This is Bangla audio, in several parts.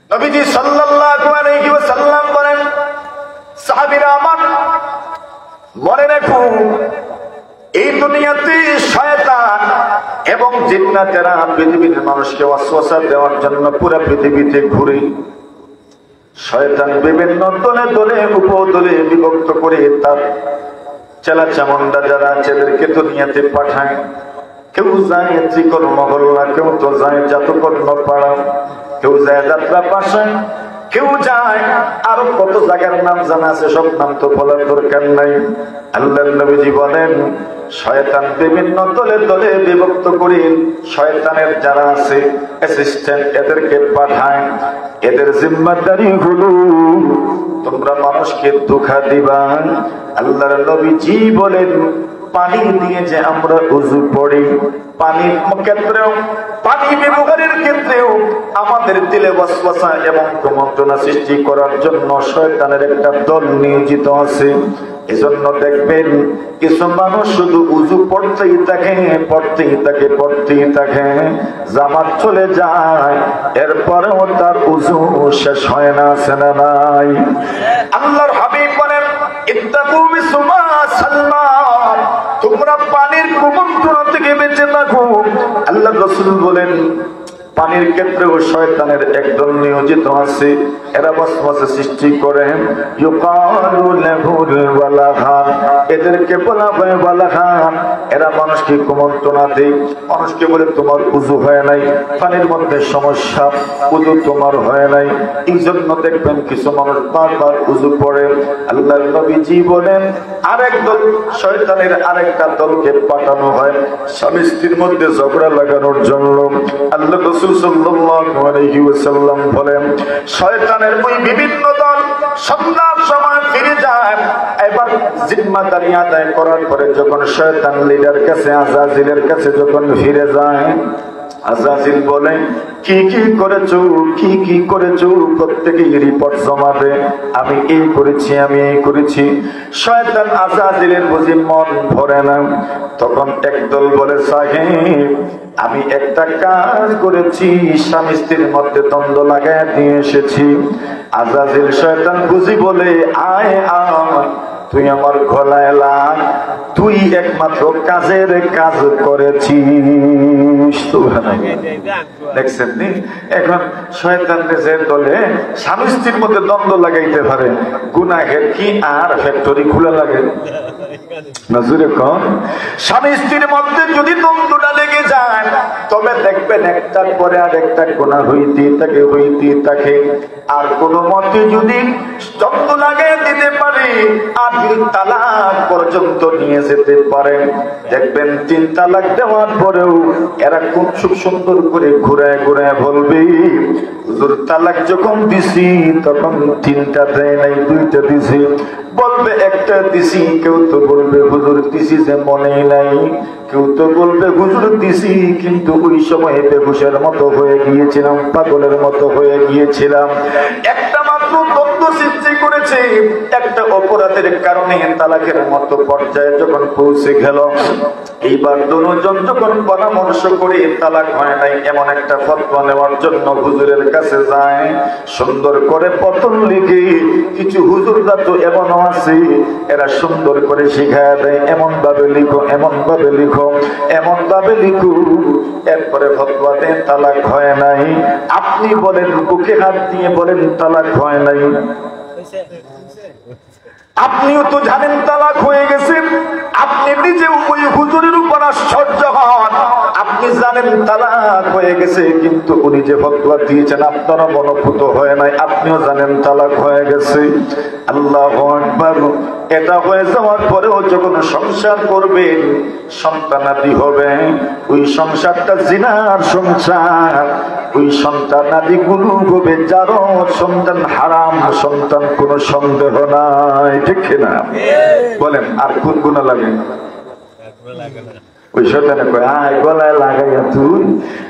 নবীজি সাল্লাল্লাহু আলাইহি ওয়াসাল্লাম বলেন, সাহাবীরা আমার মনে রাখো, এই দুনিয়াতে শয়তান এবং জিন্নাতেরা পৃথিবীর মানুষকে ওয়াসওয়াসা দেওয়ার জন্য পুরো পৃথিবীতে ঘুরে। শয়তান বিভিন্ন দলে দলে উপদলে বিভক্ত করে তার চেলা চামুন্ডা যারা আছে এদেরকে দুনিয়াতে পাঠায়। কেউ যায় ত্রিকোণ মহল্লা, কেউ তো যায় জাতকর্ণ পাড়া, কেউ যায় যাত্রা পাশায়, কেউ যায় আরো কত জায়গার নাম জানা আছে, সব নাম তো বলার দরকার নাই। আল্লাহর নবীজি বলেন, শয়তান বিভিন্ন দলে দলে বিভক্ত করে শয়তানের যারা আছে অ্যাসিস্ট্যান্ট এদেরকে পাঠায়। এদের জিম্মাদারি হলো তোমরা মানুষকে ধোঁকা দিবা। আল্লাহর নবীজি বলেন, পানি দিয়ে যে আমরা উযু পড়ি, পানির ক্ষেত্রেও, পানি ব্যবহারের ক্ষেত্রেও আমাদের দিলে ওয়াসওয়াসা এবং কুমন্ত্রণা সৃষ্টি করার জন্য শয়তানের একটা দল নিয়োজিত আছে। এজন্য দেখবেন কিছু মানুষ শুধু উযু পড়তেই থাকে, জামাত চলে যায়, এরপরেও তার উযু শেষ হয় না, আছে না নাই? আল্লাহর হাবিব বলেন, ইত্তাকু বিসুমা সালমান, তোমরা পানির কুমন্ত্রণা থেকে বেঁচে থাকো। আল্লাহ রাসূল বলেন, পানির ক্ষেত্রেও শয়তানের একদল নিয়োজিত আছে, এরা ওয়াসওয়াসা সৃষ্টি করে। ইউকালু লাহুল ওয়ালাহা, এদেরকে বলা হয় ওয়ালাহা। এরা মানুষকে কুমন্ত্রণা দেয়, মানুষকে বলে তোমার উযু হয় নাই, পানির মধ্যে সমস্যা, উযু তোমার হয় নাই। এই জন্য দেখবেন কিছু মানুষ বারবার উযু পড়ে। আল্লাহর নবীজি বলেন, আরেক দল শয়তানের আরেকটা দলকে পাঠানো হয় স্বামী স্ত্রীর মধ্যে ঝগড়া লাগানোর জন্য। আল্লাহ রাসূল সাল্লাল্লাহু আলাইহি ওয়াসাল্লাম বলেন, শয়তানের ওই বিভিন্ন দল সন্ধ্যার সময় ফিরে যায়। এবার জিম্মাদারি আদায় করার পরে যখন শয়তান লিডার কাছে, আজাজিলের কাছে যখন ফিরে যায়, আজাজিল বলে, কি কি করেছো, প্রত্যেকেই রিপোর্ট জমাবে, আমি এই করেছি, আমি এই করেছি। শয়তান আজাজিলের বুঝি মন ভরে না। তখন একদল বলে, সাহেব আমি একটা কাজ করেছি, স্বামী স্ত্রীর মধ্যে দ্বন্দ্ব লাগায় দিয়ে এসেছি। আজাজিল শয়তান বুঝি বলে, আয় আয় তুই আমার গলায় লাগ, তুই একমাত্র কাজের কাজ করেছিস। দেখছেন নি? এখন শয়তান দেশের দলে স্বামী স্ত্রীর মধ্যে দ্বন্দ্ব লাগাইতে পারে, গুনাহের কি আর ফ্যাক্টরি খোলা লাগে? নজরে কম স্বামী স্ত্রীর মধ্যে যদি দ্বন্দ্বটা লেগে যায়, তবে দেখবেন একটার পরে আর একটা গুনাহ হইতে থাকে। আর কোন মতে যদি দ্বন্দ্ব লাগাই দিতে পারে আর তালাক পর্যন্ত নিয়ে যেতে পারে, দেখবেন 3 তালাক দেওয়ার পরেও এরা খুব সুন্দর করে ঘুরায় বলবে, হুজুর তালাক যখন দিছি তখন 3টা দেয় নাই, 2টা দিছি। বলবে 1টা দিছি, কেউ তো বলবে হুজুর দিছি যে মনেই নাই, কেউ তো বলবে হুজুর দিছি কিন্তু ওই সময় বেহুশের মতো হয়ে গিয়েছিলাম, পাগলের মতো হয়ে গিয়েছিলাম। একটা মাত্র দ্বন্দ্ব সৃষ্টি করেছে, একটা অপরাধের কারণে তালাকের মতো পর্যায়ে যখন পৌঁছে গেল, এইবার দুজন যখন পরামর্শ করে তালাক হয় নাই এমন একটা ফতোয়া নেওয়ার জন্য হুজুরের কাছে যায়, সুন্দর করে পতন লিখে কিছু হুজুররা তো এমনও আছে, এরা সুন্দর করে শিখায় দেয়, এমন ভাবে লিখো, এমন ভাবে লিখো, এমন ভাবে লিখো, এরপরে ফতোয়া দেন তালাক হয় নাই। আপনি বলেন, বুকে হাত দিয়ে বলেন তালাক হয় নাই। আপনিও তো জানেন তালাক হয়ে গেছে, আপনি নিজে ওই হুজুরের উপর আশ্চর্য হন, আপনি জানেন তালাক হয়ে গেছে, কিন্তু উনি যে ফতোয়া দিয়েছেন আপনারও মনোভূত হয় নাই, আপনিও জানেন তালাক হয়ে গেছে। আল্লাহু আকবার। এটা হয়ে যাওয়ার পরেও যখন সংসার করবেন, সন্তানাদি হবে, ওই সংসারটা জিনার সংসার, ওই সন্তানাদি গুলো হবে যারও সন্তান হারাম সন্তান, কোনো সন্দেহ নাই, ঠিক না? বলেন আর কোন গুণা লাগে? ওই শয়তানে কয়, আয় গলায় লাগাইয়া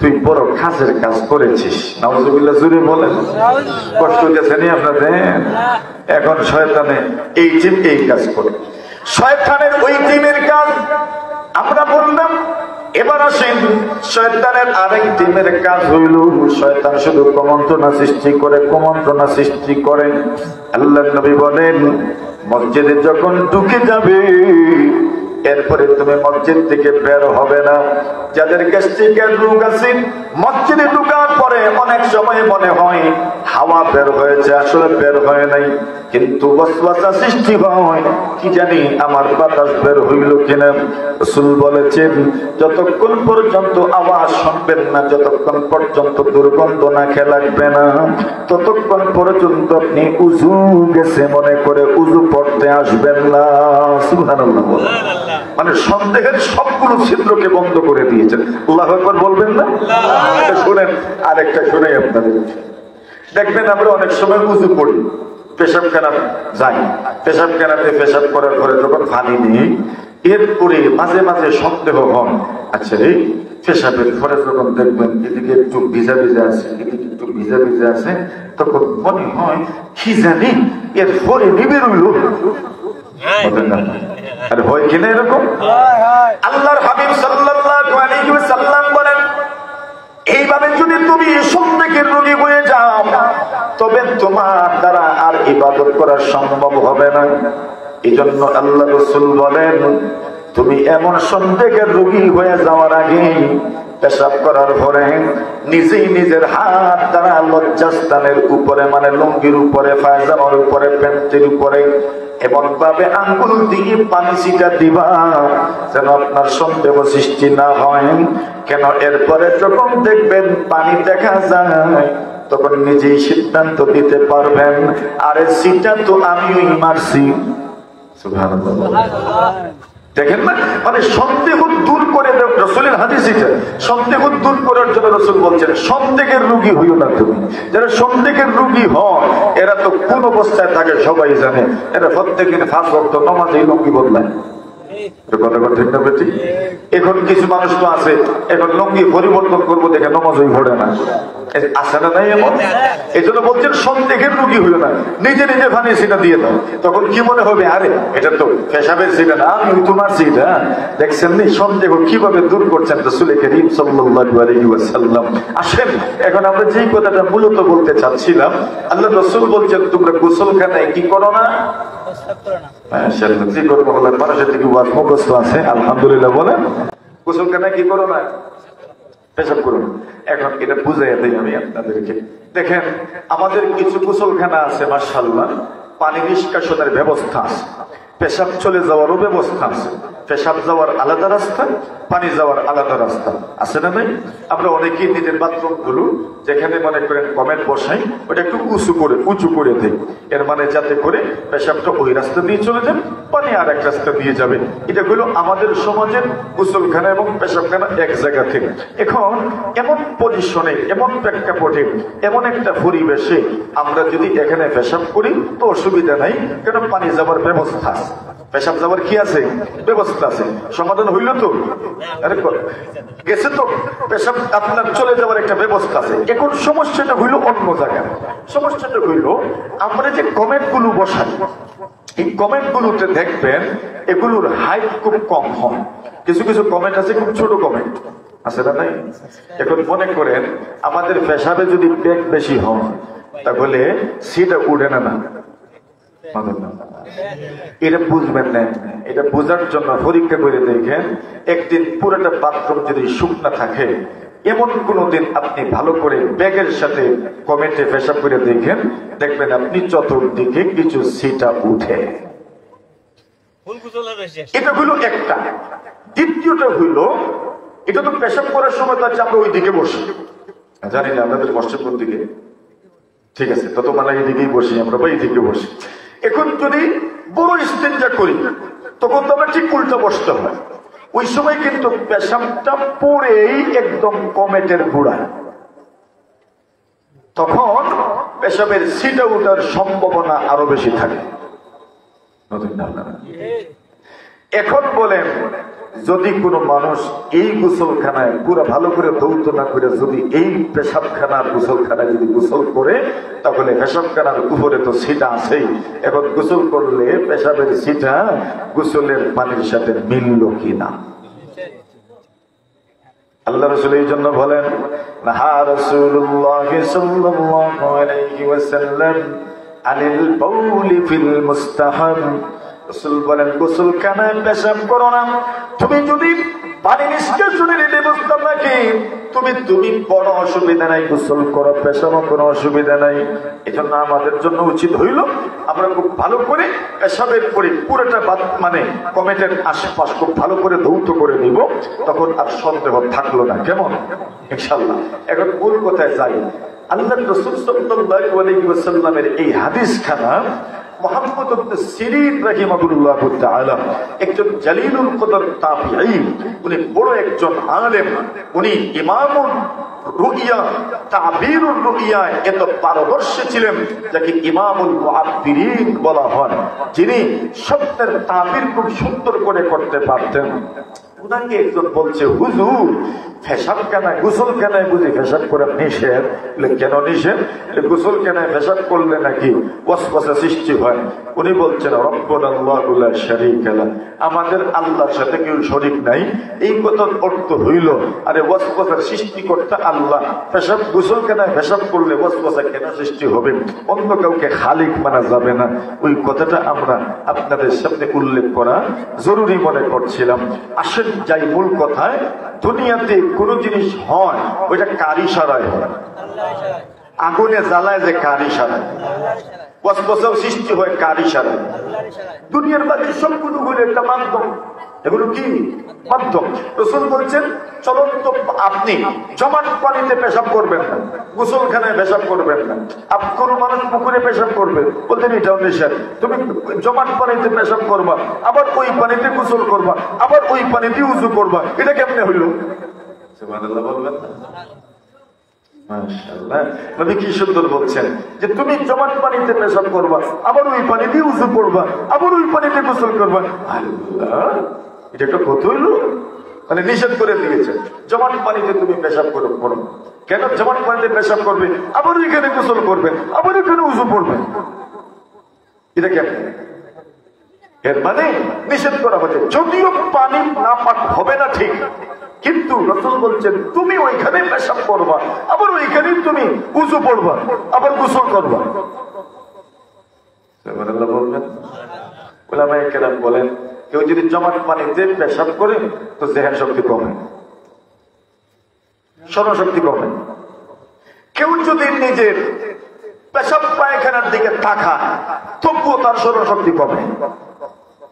তুই বড় কাজের কাজ করেছিস। নাউজুবিল্লাহ, জুড়ে বলেন। কষ্ট হইতেছে নি আপনাদের? এখন শয়তানে এই টিম এই কাজ করে, শয়তানের ওই টিমের কাজ। আমরা বললাম এবার আসেন শয়তানের আরেক টিমের কাজ হইল, শয়তান শুধু কুমন্ত্রণা সৃষ্টি করে, কুমন্ত্রণা সৃষ্টি করে। আল্লাহর নবী বলেন, মসজিদে যখন ঢুকে যাবে এরপরে তুমি মসজিদ থেকে বের হবে না। যাদের গ্যাস্ট্রিকের রোগ আছে মসজিদে ঢুকার পরে অনেক সময় মনে হয় হাওয়া বের হয়েছে, আসলে বের হয় নাই, কিন্তু ওয়াসওয়াসা সৃষ্টি হয়, কি জানি আমার বাতাস বের হইল কিনা। রাসূল বলেছেন, যতক্ষণ পর্যন্ত আওয়াজ শুনবেন না, যতক্ষণ পর্যন্ত দুর্গন্ধ না খেয়ে লাগবে না, ততক্ষণ পর্যন্ত আপনি উযু গেছে মনে করে উযু পড়তে আসবেন না। সুবহানাল্লাহ। মানে সন্দেহের সবগুলো ছিদ্রকে বন্ধ করে দিয়েছেন। আল্লাহু আকবার বলবেন না? শুনেন, আরেকটা শুনেই আপনাদের। দেখবেন আমরা অনেক সময় উযু পড়ি, পেশাবখানা যাই, পেশাবখানাতে পেশাব করার পরে যখন পানি নেই, এরপরে মাঝে মাঝে সন্দেহ হন, আচ্ছা রে পেশাবের পরে যখন দেখবেন এদিকে একটু ভিজা ভিজা আছে, এদিকে একটু ভিজা ভিজা আছে, তখন মনে হয় কি জানি এর পরে নিবে রইল। আর হয় কিনা এরকম? আল্লাহর হাবিব সাল্লাল্লাহু আলাইহি ওয়াসাল্লাম বলেন, এইভাবে যদি তুমি সন্দেহের রোগী হয়ে যাও তবে তোমার দ্বারা আর ইবাদত করা সম্ভব হবে না। এজন্য আল্লাহ রাসূল বলেন, তুমি এমন সন্দেহের রোগী হয়ে যাওয়ার আগে পেশাব করার পরে নিজেই নিজের হাত দ্বারা লজ্জাস্থানের উপরে, মানে লুঙ্গির উপরে, পায়জামার উপরে, প্যান্টের উপরে এমন ভাবে আঙ্গুল দিয়ে পানি ছিটা দিবা যেন আপনার সন্দেহ সৃষ্টি না হয়। কেন, এরপরে যখন দেখবেন পানি দেখা যায় তখন নিজেই সিদ্ধান্ত দিতে পারবেন, আরে সিটা তো আমিই মারছি। সুবহানাল্লাহ। দেখেন না, মানে সন্দেহ দূর করে, রাসূলের হাদিস এটা, সন্দেহ দূর করার জন্য রাসূল বলছেন সন্দেহের রোগী হইও না তুমি। যারা সন্দেহের রোগী হয় এরা তো কোন অবস্থায় থাকে সবাই জানে, এরা প্রত্যেকদিন 5 ওয়াক্ত নামাজে লুঙ্গি বদলায়। এখন কিছু মানুষ তো আছে, এখন লুঙ্গি পরিবর্তন করবো দেখে নামাজই পড়ে না, আছে না নাই এমন? এই জন্য বলছেন সন্দেহের রোগী হইল না, নিজে নিজে পানি সিটা দিয়ে দাও। তখন কি মনে হবে, আরে এটা তো পেশাবের সিটা না, আমি তোমার সিটা। দেখছেন নি সন্দেহ কিভাবে দূর করছেন রাসূল করিম সাল্লাল্লাহু আলাইহি ওয়াসাল্লাম। আসেন এখন আমরা যেই কথাটা মূলত বলতে চাচ্ছিলাম, আল্লাহ রাসূল বলছেন তোমরা গোসলখানায় কি করো না? আলহামদুলিল্লাহ বলেন, গোসলখানায় কি করো না? পেশাব করো। এখন এটা বুঝাইয়া দিই আমি আপনাদেরকে। দেখেন আমাদের কিছু গোসলখানা আছে মাশাআল্লাহ, পানি নিষ্কাশনের ব্যবস্থা আছে, পেশাব চলে যাওয়ারও ব্যবস্থা আছে, পেশাব যাওয়ার আলাদা রাস্তা, পানি যাওয়ার আলাদা রাস্তা আছে না নাই? আমরা অনেকেই নিজের বাথরুম গুলো যেখানে মনে করেন কমেন্ট বসাই ওটা একটু উঁচু করে দেয়, এর মানে যাতে করে পেশাবটা ওই রাস্তা দিয়ে চলে যাবে, পানি আর এক রাস্তা দিয়ে যাবে। এটা হলো আমাদের সমাজের গোসলখানা এবং পেশাবখানা এক জায়গা থেকে। এখন এমন পজিশনে, এমন প্রেক্ষাপটে, এমন একটা পরিবেশে আমরা যদি এখানে পেশাব করি তো অসুবিধা নাই, কেন পানি যাওয়ার ব্যবস্থা আছে, পেশাব যাওয়ার কি আছে, ব্যবস্থা আছে। সমাধান হইল তো? আরে গেছে তো, পেশাব আপনার চলে যাওয়ার একটা ব্যবস্থা আছে। এখন সমস্যাটা হইল অন্য জায়গায়। সমস্যাটা হইল আমরা যে কমেন্ট গুলো বসাই, এই কমেন্ট গুলোতে দেখবেন এগুলোর হাইট খুব কম হয়। কিছু কিছু কমেন্ট আছে খুব ছোট কমেন্ট আছে না নাই? এখন মনে করেন আমাদের পেশাবে যদি বেগ বেশি হয় তাহলে সেটা উঠে না। এটা বুঝবেন না, এটা বোঝার জন্য পরীক্ষা করে দেখেন, একদিন পুরোটা বাথরুম যদি শুকনা থাকে, এমন কোন দিন আপনি ভালো করে ব্যাগের সাথে কমেন্টে পেশাব করে দেখেন, দেখবেন আপনি চতুর্দিকে কিছু সিটা উঠে। এটা হইল একটা। দ্বিতীয়টা হইল, এটা তো পেশাব করার সময় তো আমরা ওই দিকে বসি, জানি না আপনাদের বসে কোন দিকে, ঠিক আছে, তত মানে এই দিকেই বসি আমরা, বা এই দিকে বসি। এখন যদি বড় ইস্তেঞ্জা করি তখন তো আমরা ঠিক উল্টা বসতে হয়। ওই সময় কিন্তু পেশাবটা পড়েই একদম কমেটের গোড়ায়, তখন পেশাবের সিটা উঠার সম্ভাবনা আরো বেশি থাকে। এখন বলেন, যদি কোনো মানুষ এই গোসলখানায় পুরো ভালো করে দৌত না করে যদি এই পেশাবখানার গোসলখানায় যদি গোসল করে, তাহলে পেশাবখানার উপরে তো সিটা আছেই। এখন গোসল করলে পেশাবের সিটা গোসলের পানির সাথে মিলল কিনা? আল্লাহ রাসূল এই জন্য বলেন, নাহা রাসূলুল্লাহ সাল্লাল্লাহু আলাইহি ওয়াসাল্লাম আনিল বাউলি ফিল মুস্তাহাব। রাসূল বলেন, গোসলখানায় পেশাব করো না। তুমি যদি পানি নিষ্কাশনের ব্যবস্থা থাকে, তুমি বড় অসুবিধা নাই, গোসল করো, পেশাবও কোনো অসুবিধা নাই। এজন্য আমাদের জন্য উচিত হইল আমরা খুব ভালো করে পেশাবের পরে পুরোটা মানে কমেটের আশেপাশ খুব ভালো করে ধৌত করে নিব, তখন আর সন্দেহ থাকলো না। কেমন? ইনশাআল্লাহ। এখন মূল কথায় যাই। আল্লাহ রাসূল সাল্লাল্লাহু আলাইহি ওয়াসাল্লামের এই হাদিসখানা মুহাম্মদ ইবনে সিরিন রাহিমাহুল্লাহু তাআলা একজন জালিলুল কদর তাবিঈ, উনি বড় একজন আলেম, উনি ইমামুল রুইয়া, তাবিরুল রুইয়া এত পারদর্শী ছিলেন যাকে ইমামুল মুআব্বিরিন বলা হয়, যিনি সত্যের তাবির খুব সুন্দর করে করতে পারতেন। উনাকে একজন বলছে, হুজুর পেশাবখানায় গোসলখানায় বুঝি পেশাব করে নিষেধ? কেন নিষেধ? গোসল কেনায় পেশাব করলে নাকি ওয়াসওয়াসা সৃষ্টি হয়। উনি বলছেন, রব্বুনা আল্লাহু লা শারীকা লাহু, আমাদের আল্লাহর সাথে কেউ শরীক নাই। এই কথার অর্থ হইল, আরে ওয়াসওয়াসার সৃষ্টি করতে আল্লাহ, পেশাব গোসলখানায় পেশাব করলে ওয়াসওয়াসা কেন সৃষ্টি হবে? অন্য কাউকে খালিক মানা যাবে না। ওই কথাটা আমরা আপনাদের সামনে উল্লেখ করা জরুরি মনে করছিলাম। আসেন যাই মূল কথায়। দুনিয়াতে কোন জিনিস হয় ওইটা কার ইশারায় হয়? আগুনে জ্বালায় যে কার ইশারায়, ওয়াসওয়াসাও সৃষ্টি হয় কার ইশারায়? দুনিয়ার বাকি সবগুলো হলো একটা মাধ্যম। এগুলো কি মাধ্যম? রাসূল বলছেন, চলুন তো আপনি জমাট পানিতে পেশাব করবেন না, গোসলখানায় পেশাব করবেন না। কোন মানুষ পুকুরে পেশাব করবে, বলতেন এটাও নিষেধ। তুমি জমাট পানিতে পেশাব করবা, আবার ওই পানিতে গোসল করবা, আবার ওই পানিতে উযু করবা, এটা কেমনে হইল? সুবহানাল্লাহ বলবেন না? মাশাআল্লাহ। নবী কি সুন্দর বলছেন যে তুমি জমাট পানিতে পেশাব করবা, আবার ওই পানিতে উযু করবা, আবার ওই পানিতে গোসল করবা। আল্লাহ, এটা একটা কথা হইল? মানে নিষেধ করে দিয়েছে জমাট পানিতে তুমি পেশাব করো। কেন জমাট পানিতে পেশাব করবে, আবার ওইখানে গোসল করবে, আবার ওইখানে উযু করবে? এটা কেমন? এর মানে নিষেধ করা হচ্ছে। যদিও পানি না পাক হবে না ঠিক, কিন্তু রাসূল বলছেন তুমি ওইখানে পেশাব করবা, আবার ওইখানেই তুমি উযু পড়বা, আবার গোসল করবা। সুবহানাল্লাহ বলবেন? উলামায়ে কেরাম বলেন, কেউ যদি জমাট পানিতে পেশাব করে তো জেহেন শক্তি কমে, স্মরণশক্তি কমে। কেউ যদি নিজের পেশাব পায়খানার দিকে তাকায় তবুও তার স্মরণশক্তি কমে।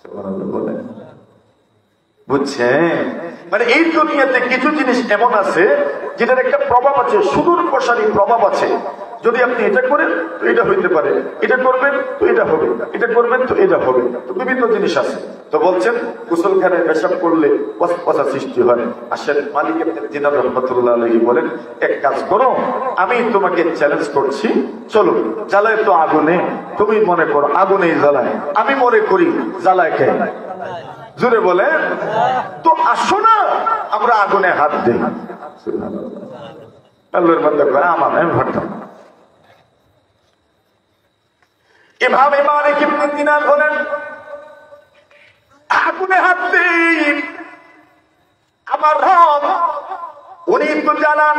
সুবহানাল্লাহ বলেন? বুঝছেন? মানে এই দুনিয়াতে কিছু জিনিস এমন আছে যেটার একটা প্রভাব আছে, সুদূর প্রসারী প্রভাব আছে। যদি আপনি এটা করেন তো এটা হইতে পারে, এটা করবেন তো এটা হবে, এটা করবেন তো এটা হবে। তো বিভিন্ন জিনিস আছে। তো বলছেন গোসলখানায় পেশাব করলে ওয়াসওয়াসা সৃষ্টি হয়। আসেন মালিক ইবনে দিনার রাহমাতুল্লাহ আলাইহি বলেন, এক কাজ করো, আমি তোমাকে চ্যালেঞ্জ করছি, চলো জ্বালায় তো আগুনে, তুমি মনে করো আগুনেই জ্বালায়, আমি মনে করি জ্বালায় কে? জোরে বলে তো আসো না আমরা আগুনে হাত দিই। আল্লাহর বান্দা করে আমার আমি ভাবতাম। এভাবে মালিক ইবনে দিনার বলেন, আগুনে হাত দিই, আমার রব উনি তো জানান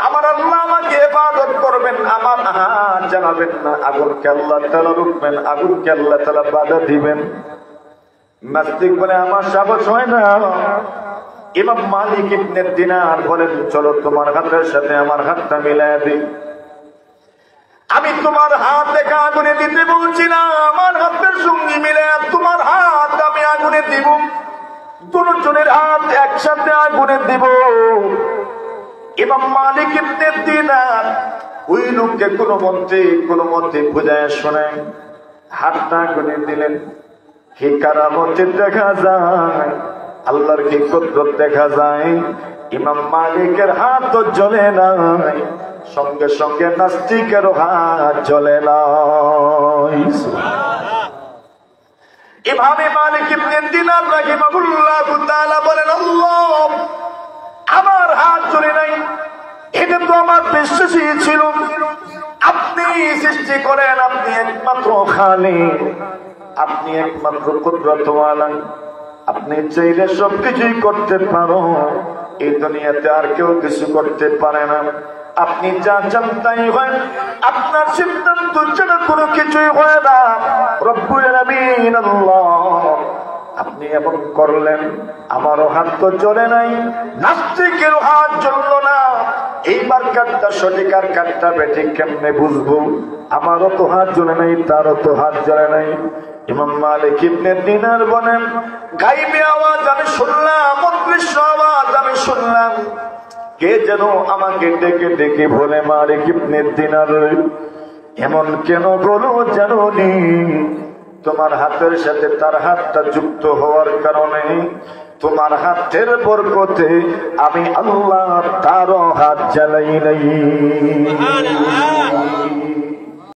আমার আল্লাহ আমাকে ইবাদত করবেন, আমার হাত জানাবেন না, আগুনকে আল্লাহ তাআলা রুখবেন, আগুনকে আল্লাহ তাআলা বাধা দিবেন। নাস্তিক বলে আমার সাহস হয় না। ইমাম মালিক ইবনে দিনার বলেন, চলো তোমার হাতের সাথে আমার হাতটা মিলাই দিই। আমি তোমার হাত দেখা আগুনে দিতে বলছি না, আমার হাতের সঙ্গে মিলে তোমার হাত আমি আগুনে দিব, দুজনের হাত একসাথে আগুনে দিব। ইমাম মালিক ইবনে দিনার ওই লোককে কোনো মতে বুঝায় শোনায়, হাতটা আগুনে দিলেন। কি কারামতে দেখা যায়, আল্লাহর কি কুদরত দেখা যায়। ইমাম মালিকের হাত তো জ্বলে নাই, সঙ্গে সঙ্গে নাস্তিকের হাত জ্বলে নাই। এভাবে মালিক ইবনে দিনার রাহিমাহুল্লাহু তাআলা বলেন, আল্লাহ আমার হাত জ্বলে নাই, এটা তো আমার বিশ্বাসই ছিল। আপনি সৃষ্টি করেন, আপনি একমাত্র খালিক, আপনি একমাত্র কুদরতওয়ালা, আপনি চাইলে সবকিছুই করতে পারো। এই দুনিয়াতে আর কেউ কিছু করতে পারে না। আপনি যা চান তাই হয়, আপনার সিদ্ধান্ত ছাড়া কোনো কিছুই হয় না। রব্বুল আলামিন আল্লাহ, আপনি এমন করলেন, আমারও হাত তো জ্বলে নাই, নাস্তিকের হাত জ্বলল না। এইবার কাটটা সঠিক আর কাটটা বেঠিক কেমনে বুঝবো? আমারও তো হাত জ্বলে নাই, তারও তো হাত জ্বলে নাই। ইমাম মালিক ইবনে দিনার বলেন, গাইবে আওয়াজ আমি শুনলাম, অদৃশ্য আওয়াজ আমি শুনলাম, কে যেন আমাকে ডেকে ডেকে বলে, মালিক ইবনে দিনার এমন কেন বলো জানোনি? তোমার হাতের সাথে তার হাতটা যুক্ত হওয়ার কারণে তোমার হাতের বরকতে আমি আল্লাহ তারও হাত জ্বালাই নাই।